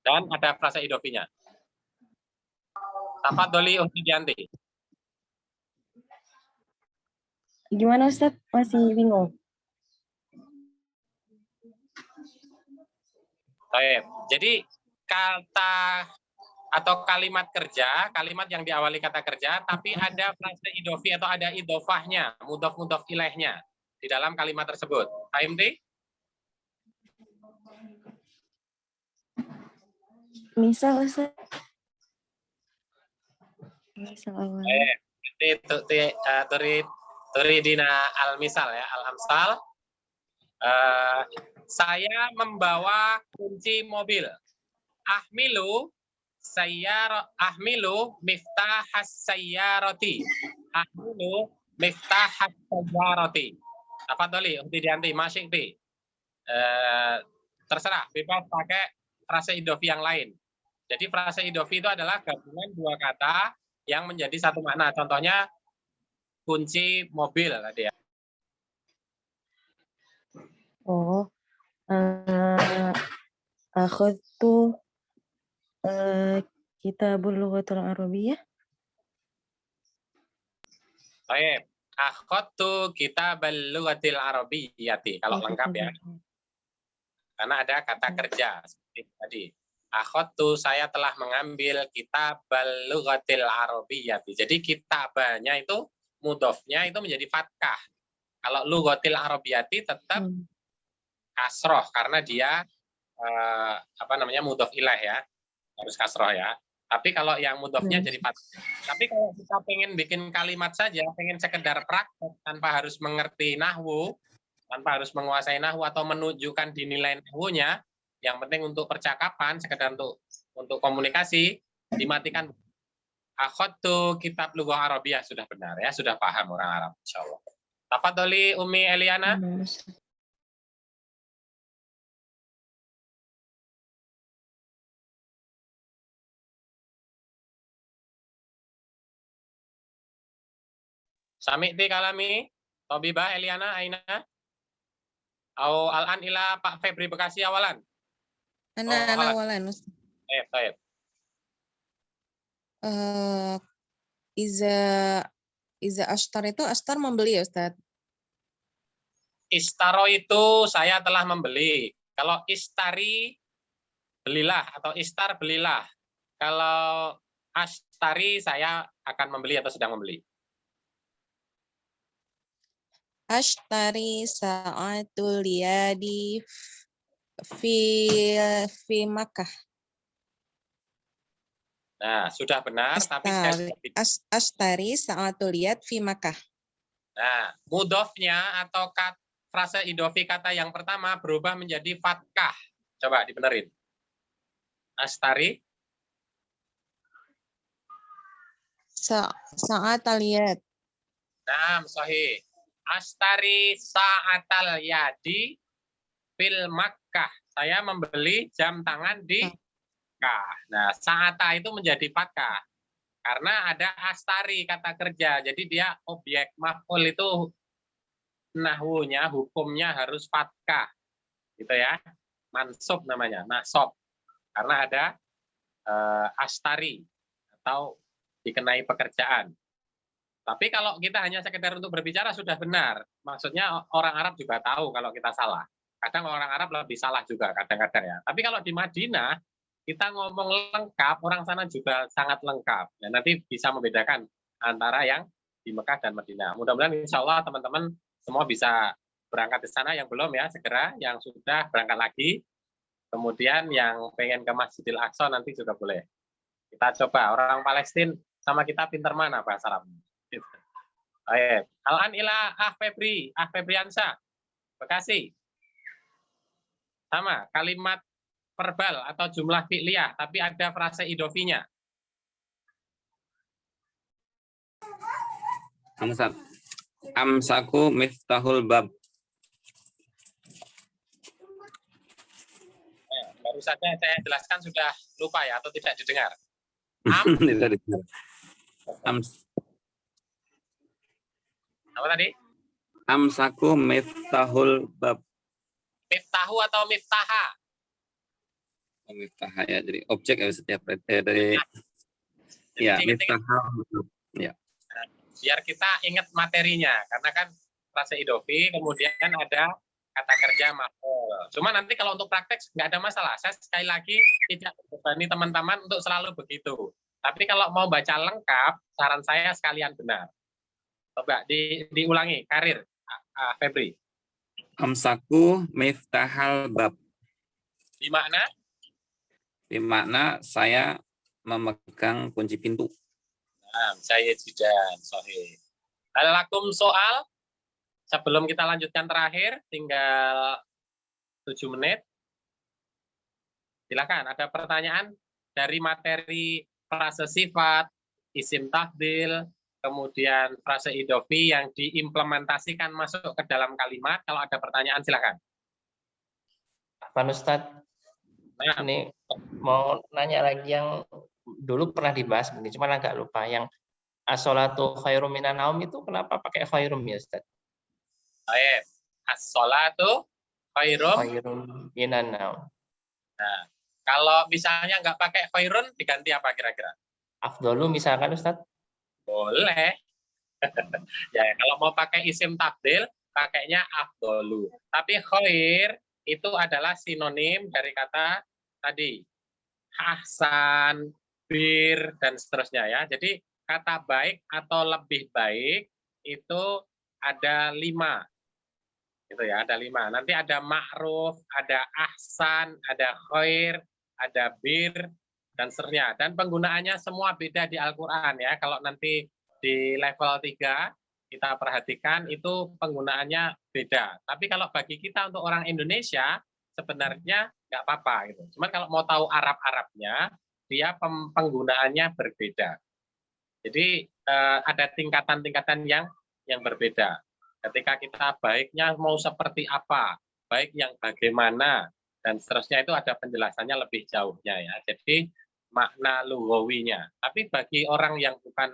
Dan ada frasa idofinya. Tafadholi Ukti Dianti. Gimana Ustaz? Masih bingung. Baik. Jadi kata atau kalimat kerja, kalimat yang diawali kata kerja, tapi ada frase idofi atau ada idofahnya, mudhof ilaihnya di dalam kalimat tersebut. Paham, Ti? Misal Ustaz. Misal awal. Turidina al-misal ya, al-amsal. Saya membawa kunci mobil. Ahmilu miftahas sayyarati. Ahmilu miftahas sayyarati. Tafadholi, Ukti Dianti, Masyik Ti. Terserah, bebas pakai frase idofi yang lain. Jadi frase idofi itu adalah gabungan dua kata yang menjadi satu makna. Contohnya kunci mobil tadi ya. Oh. Akhadtu kitabul lughatul arabiyyah. Baik. Akhadtu kitabal lughatil arabiyyati. Kalau lengkap ya. Karena ada kata kerja seperti tadi. Akhadtu, saya telah mengambil kitabal lughatil arabiyyati. Jadi kitabanya itu mudhofnya itu menjadi fathah. Kalau lughatil arabiyyati tetap kasroh karena dia mudhof ilaih ya, harus kasroh ya. Tapi kalau yang mudhofnya jadi fathah. Tapi kalau kita pengen bikin kalimat saja, pengen sekedar praktek tanpa harus mengerti nahwu, tanpa harus menguasai nahwu atau menunjukkan dinilai nahwunya, yang penting untuk percakapan, sekedar untuk komunikasi, dimatikan. Akhadtu kitab lughah Arabiyah, sudah benar ya, sudah paham orang Arab insyaallah. Tafadholi Umi Eliana. Sami'ti kalami, Tobibah Eliana Aina. Au al-an ila Pak Febri Bekasi awalan. Ana awalan. Baik. Iza ashtar itu ashtar membeli ya Ustaz? Istaro itu saya telah membeli. Kalau istari belilah atau istar belilah. Kalau ashtari saya akan membeli atau sedang membeli. Ashtari sa'atul yadi fi Makkah. Nah, sudah benar, tapi sekali lagi. Ashtari sa'atul yad fi Makkah. Nah, mudhofnya atau frase idofi kata yang pertama berubah menjadi fatkah. Coba dibenerin. Astari. Sa'atul yad. Nah, sahih. Astari sa'atal yadi fil Makkah. Saya membeli jam tangan di Makkah. Nah, sa'ata itu menjadi fatkah. Karena ada astari kata kerja. Jadi dia objek maf'ul itu nahwunya, hukumnya harus fatkah. Gitu ya. Mansub namanya, nasab. Karena ada astari atau dikenai pekerjaan. Tapi kalau kita hanya sekedar untuk berbicara sudah benar. Maksudnya orang Arab juga tahu kalau kita salah. Kadang orang Arab lebih salah juga kadang-kadang ya. Tapi kalau di Madinah kita ngomong lengkap, orang sana juga sangat lengkap. Dan nanti bisa membedakan antara yang di Mekah dan Madinah. Mudah-mudahan insya Allah teman-teman semua bisa berangkat ke sana. Yang belum ya segera, yang sudah berangkat lagi. Kemudian yang pengen ke Masjidil Aqsa nanti juga boleh. Kita coba, orang Palestina sama kita pinter mana bahasa Arab. Baik. Al-an ila Febriansa. Bekasi. Sama, kalimat verbal atau jumlah fi'liyah, tapi ada frase idofinya. Amsaku miftahul bab. Nah, baru saja saya jelaskan sudah lupa ya, atau tidak didengar. Tidak didengar. Apa tadi? Amsaku miftahul bab. Miftahu atau miftaha? Miftah ya, jadi objek ya setiap dari ya miftah. Ya. Biar kita ingat materinya, karena kan frase idofi kemudian ada kata kerja maf'ul. Cuma nanti kalau untuk praktek nggak ada masalah. Saya sekali lagi tidak membebani teman-teman untuk selalu begitu. Tapi kalau mau baca lengkap, saran saya sekalian benar. Coba diulangi, Karir, Febri. Amsaku miftahal bab. Di makna? Di makna saya memegang kunci pintu. Nah, saya jidan, sahih. Alakum soal, sebelum kita lanjutkan terakhir, tinggal 7 menit. Silakan, ada pertanyaan dari materi frase sifat, isim tafdil, kemudian frase idofi yang diimplementasikan masuk ke dalam kalimat. Kalau ada pertanyaan, silakan. Pak Ustadz, Nah, ini mau nanya lagi yang dulu pernah dibahas, cuma agak lupa. Yang as-sholatu khairum minan naum itu kenapa pakai khairum ya Ustadz? baik. As-sholatu khairum. Khairum minan naum. Nah, kalau misalnya nggak pakai khairun, diganti apa kira-kira? Afdolu misalkan Ustadz? Boleh. Ya, kalau mau pakai isim tabdil, pakainya afdolu. Tapi khair itu adalah sinonim dari kata tadi. Ahsan, bir, dan seterusnya ya. Jadi kata baik atau lebih baik itu ada 5. Gitu ya, ada 5. Nanti ada ma'ruf, ada ahsan, ada khair, ada bir, dan seterusnya. Dan penggunaannya semua beda di Al-Quran ya. Kalau nanti di level 3 kita perhatikan itu penggunaannya beda. Tapi kalau bagi kita untuk orang Indonesia sebenarnya nggak apa-apa gitu. Cuman kalau mau tahu Arab-Arabnya, dia penggunaannya berbeda. Jadi ada tingkatan-tingkatan yang berbeda. Ketika kita baiknya mau seperti apa, baik yang bagaimana, dan seterusnya itu ada penjelasannya lebih jauhnya ya. Jadi makna lughawinya. Tapi bagi orang yang bukan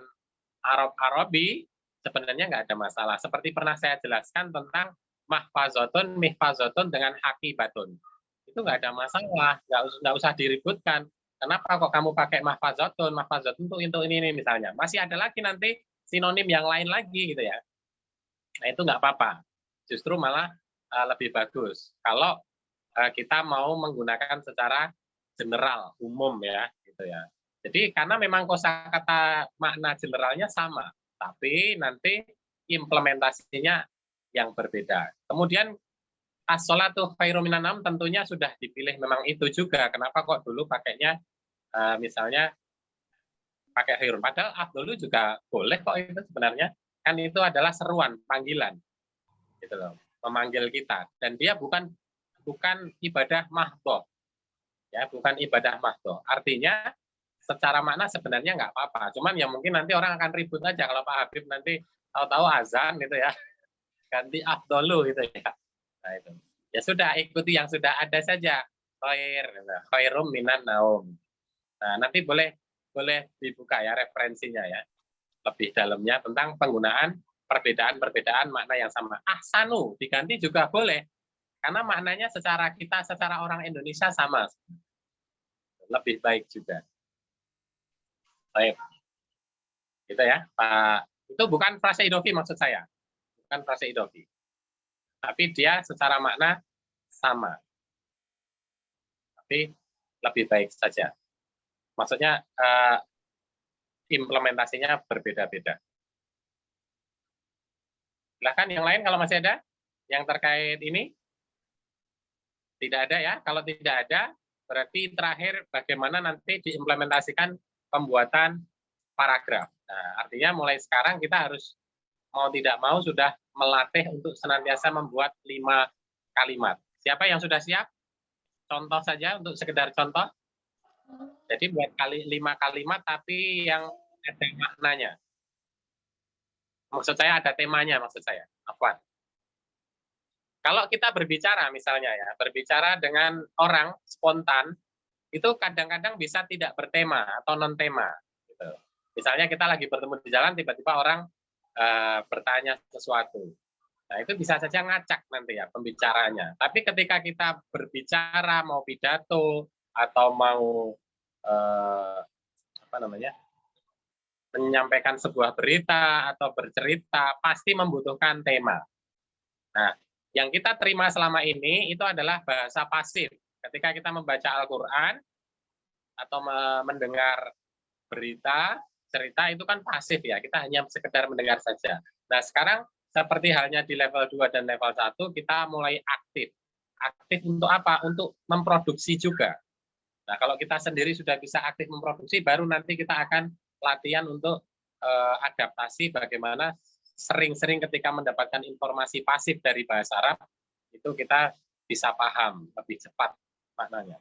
Arab-Arabi sebenarnya nggak ada masalah. Seperti pernah saya jelaskan tentang mahfazotun, mihfazotun dengan hakibatun. Itu nggak ada masalah, nggak usah diributkan. Kenapa kok kamu pakai mahfazotun? Mahfazotun untuk ini misalnya. Masih ada lagi nanti sinonim yang lain lagi gitu ya. Nah itu nggak apa-apa. Justru malah lebih bagus. Kalau kita mau menggunakan secara general, umum ya, gitu ya. Jadi karena memang kosakata makna generalnya sama, tapi nanti implementasinya yang berbeda. Kemudian as-sholatu khairum minan naum tentunya sudah dipilih memang itu juga. Kenapa kok dulu pakainya misalnya pakai khairun? Padahal afdolu juga boleh kok itu sebenarnya. Kan itu adalah seruan, panggilan. Gitu loh, memanggil kita. Dan dia bukan ibadah mahdhah. Ya, bukan ibadah mahdhah. Artinya secara makna sebenarnya nggak apa-apa. Cuman ya mungkin nanti orang akan ribut aja kalau Pak Habib nanti tahu-tahu azan gitu ya. Ganti afdolu gitu ya. Nah, itu. Ya sudah, ikuti yang sudah ada saja. Khairum minan naum. Nah, nanti boleh dibuka ya referensinya ya. Lebih dalamnya tentang penggunaan perbedaan makna yang sama. Ahsanu diganti juga boleh. Karena maknanya secara orang Indonesia sama. Lebih baik juga. Baik. Gitu ya, Pak. Itu bukan frase idofi maksud saya. Bukan frase idofi. Tapi dia secara makna sama. Tapi lebih baik saja. Maksudnya implementasinya berbeda-beda. Silahkan yang lain kalau masih ada yang terkait ini. Tidak ada ya. Kalau tidak ada, berarti terakhir bagaimana nanti diimplementasikan pembuatan paragraf. Nah, artinya mulai sekarang kita harus mau tidak mau sudah melatih untuk senantiasa membuat 5 kalimat. Siapa yang sudah siap? Contoh saja untuk sekedar contoh. Jadi buat 5 kalimat tapi yang ada maknanya. Maksud saya ada temanya maksud saya. Afwan. Kalau kita berbicara misalnya ya, berbicara dengan orang spontan, itu kadang-kadang bisa tidak bertema atau non tema. Gitu. Misalnya kita lagi bertemu di jalan, tiba-tiba orang bertanya sesuatu. Nah itu bisa saja ngacak nanti ya pembicaranya. Tapi ketika kita berbicara mau pidato atau mau menyampaikan sebuah berita atau bercerita, pasti membutuhkan tema. Nah, yang kita terima selama ini itu adalah bahasa pasif. Ketika kita membaca Al-Quran atau mendengar berita, cerita itu kan pasif ya, kita hanya sekedar mendengar saja. Nah sekarang seperti halnya di level 2 dan level 1, kita mulai aktif. Aktif untuk apa? Untuk memproduksi juga. Nah kalau kita sendiri sudah bisa aktif memproduksi, baru nanti kita akan latihan untuk adaptasi bagaimana sering-sering ketika mendapatkan informasi pasif dari bahasa Arab, itu kita bisa paham lebih cepat maknanya.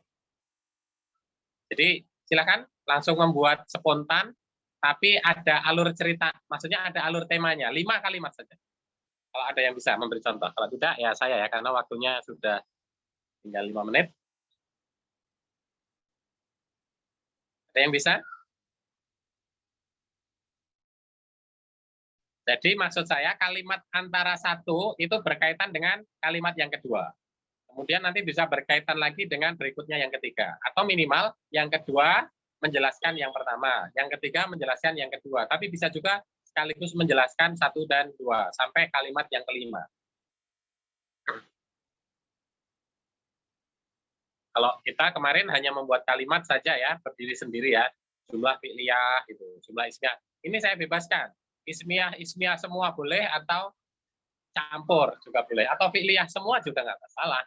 Jadi silakan langsung membuat spontan, tapi ada alur cerita, maksudnya ada alur temanya, 5 kalimat saja. Kalau ada yang bisa memberi contoh, kalau tidak ya saya ya, karena waktunya sudah tinggal 5 menit. Ada yang bisa? Jadi maksud saya kalimat antara satu itu berkaitan dengan kalimat yang kedua. Kemudian nanti bisa berkaitan lagi dengan berikutnya yang ketiga. Atau minimal yang kedua menjelaskan yang pertama, yang ketiga menjelaskan yang kedua. Tapi bisa juga sekaligus menjelaskan 1 dan 2 sampai kalimat yang kelima. Kalau kita kemarin hanya membuat kalimat saja ya, berdiri sendiri ya, jumlah fi'liyah gitu, jumlah ismiyah. Ini saya bebaskan. Ismiyah semua boleh atau campur juga boleh, atau fi'liyah semua juga nggak masalah.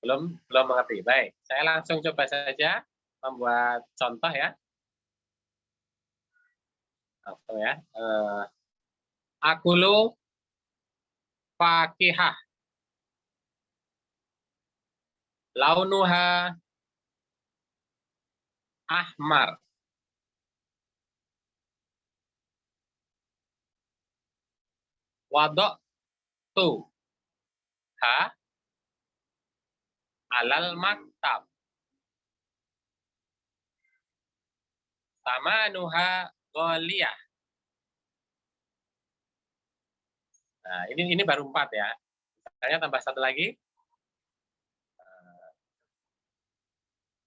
Belum mengerti. Baik, saya langsung coba saja membuat contoh ya. Langsung ya. Akulu fakihah. Launuha ahmar. Wadok tu ha alal maktab. Samanuha ghaliyah. Nah, ini baru 4 ya. Saya tambah 1 lagi.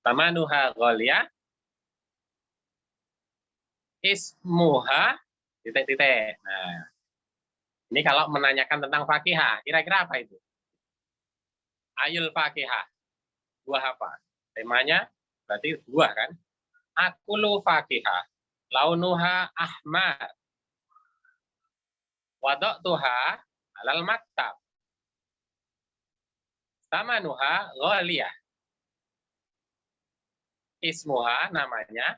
Samanuha ghaliyah. Ismuha titik-titik. Nah, ini kalau menanyakan tentang fakihah, kira-kira apa itu? Ayul fakihah. Buah apa? Temanya berarti buah kan? Akulu fakihah. Launuha ahmar. wada'tuha alal maktab. Tamanuha ghaliyah. Ismuha namanya.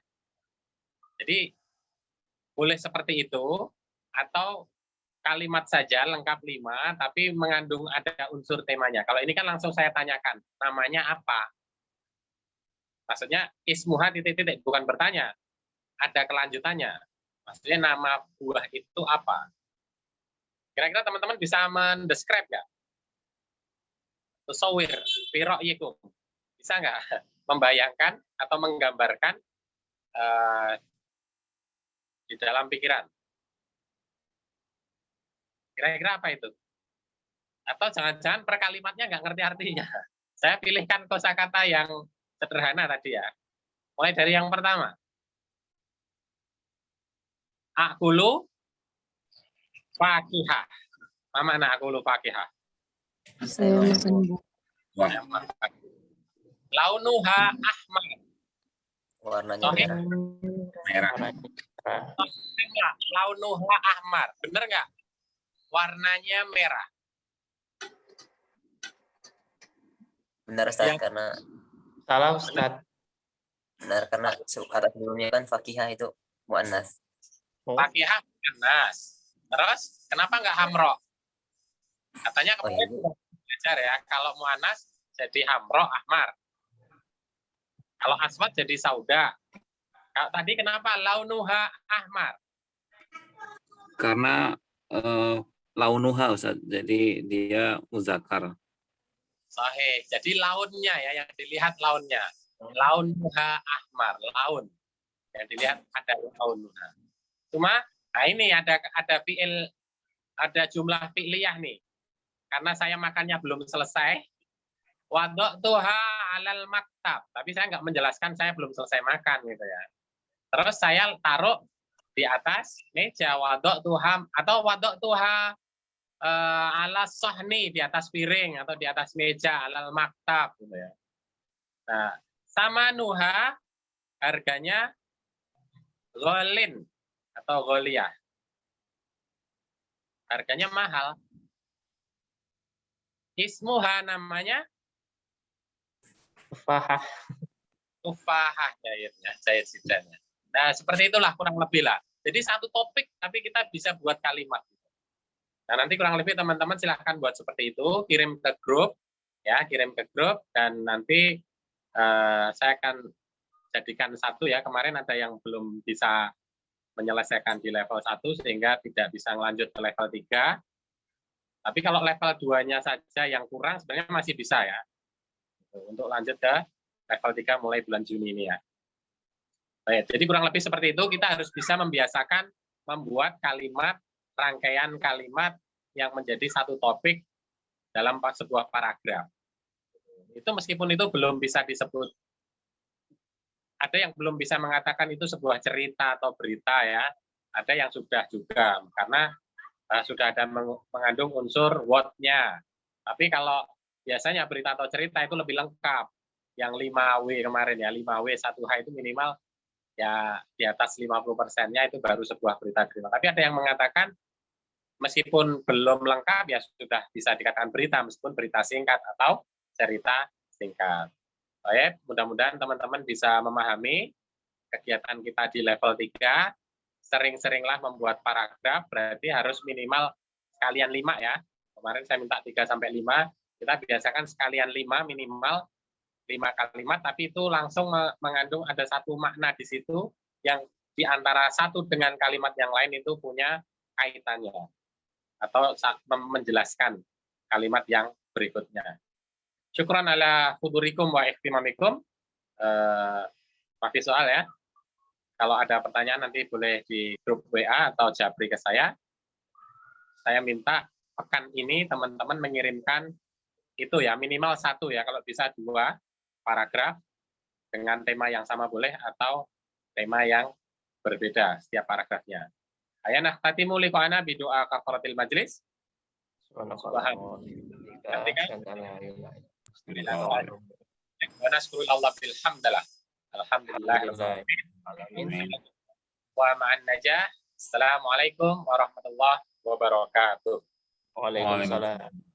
Jadi boleh seperti itu atau kalimat saja lengkap 5 tapi mengandung ada unsur temanya. Kalau ini kan langsung saya tanyakan, namanya apa? Maksudnya ismuha titik-titik, bukan bertanya. Ada kelanjutannya. Maksudnya nama buah itu apa? Kira-kira teman-teman bisa mendescribe nggak? Tusawir, fi ra'yikum. Bisa nggak membayangkan atau menggambarkan di dalam pikiran? Kira-kira apa itu? Atau jangan-jangan per kalimatnya nggak ngerti artinya. Saya pilihkan kosakata yang sederhana tadi ya. Mulai dari yang pertama. Akulu fakihah. Apa makna akulu fakihah? Saya makan buah. Wah, Launuha ahmar. Warnanya Sahih. merah. merah. Launuha ahmar. Bener nggak? Warnanya merah. Benar Ustaz, Yang- karena Salah Ustaz. benar karena kata sebelumnya kan fakihah itu muannas. Fakihah ganas. Terus kenapa nggak hamro? Katanya Oh, kemarin iya. sudah belajar ya, kalau muannas jadi hamro ahmar. Kalau aswad jadi sauda. Kalau tadi kenapa launuha ahmar? Karena launuha Ustaz. Jadi dia muzakkar. Sahih. Jadi launnya ya, yang dilihat launnya. Launuha ahmar, laun. Yang dilihat ada launuha. Cuma, nah ini ada fiil, ada jumlah fi'liyah nih. Karena saya makannya belum selesai. Wada'tuha alal maktab. Tapi saya nggak menjelaskan saya belum selesai makan gitu ya. Terus saya taruh di atas meja wada'tuha atau wada'tuha ala sahni, di atas piring atau di atas meja alal maktab gitu ya. Nah, sama nuha harganya ghalin atau ghaliyah. Harganya mahal. Ismuha namanya Tufahah. tufahah jahitnya, jahit sidanya. Nah, seperti itulah kurang lebih lah. Jadi satu topik tapi kita bisa buat kalimat. Nah, nanti kurang lebih teman-teman silahkan buat seperti itu, kirim ke grup ya, kirim ke grup dan nanti saya akan jadikan satu ya. Kemarin ada yang belum bisa menyelesaikan di level 1 sehingga tidak bisa melanjut ke level 3. Tapi kalau level 2-nya saja yang kurang sebenarnya masih bisa ya. Untuk lanjut ke level 3 mulai bulan Juni ini ya. Baik, jadi kurang lebih seperti itu, kita harus bisa membiasakan membuat kalimat, rangkaian kalimat yang menjadi satu topik dalam sebuah paragraf. Itu meskipun itu belum bisa disebut, ada yang belum bisa mengatakan itu sebuah cerita atau berita ya, ada yang sudah juga, karena sudah ada mengandung unsur word-nya. Tapi kalau biasanya berita atau cerita itu lebih lengkap. Yang 5W kemarin ya, 5W 1H itu minimal ya di atas 50%-nya itu baru sebuah berita. Tapi ada yang mengatakan meskipun belum lengkap ya sudah bisa dikatakan berita meskipun berita singkat atau cerita singkat. Baik, mudah-mudahan teman-teman bisa memahami kegiatan kita di level 3. Sering-seringlah membuat paragraf, berarti harus minimal sekalian 5 ya. Kemarin saya minta 3 sampai 5, kita biasakan sekalian 5 minimal 5 kalimat, tapi itu langsung mengandung ada satu makna di situ yang di antara satu dengan kalimat yang lain itu punya kaitannya atau menjelaskan kalimat yang berikutnya. Syukran ala hudurikum wa ihtimamikum. Mafi soal ya. Kalau ada pertanyaan nanti boleh di grup WA atau japri ke saya. Saya minta pekan ini teman-teman mengirimkan itu ya, minimal 1 ya, kalau bisa 2 paragraf dengan tema yang sama boleh atau tema yang berbeda setiap paragrafnya. Ayana tatimu liqa'ana bidu'a kafaratil majlis. Wa naskurullah bilhamdalah. Alhamdulillah. Wa ma'an najah. Assalamualaikum warahmatullahi wabarakatuh. Waalaikumsalam.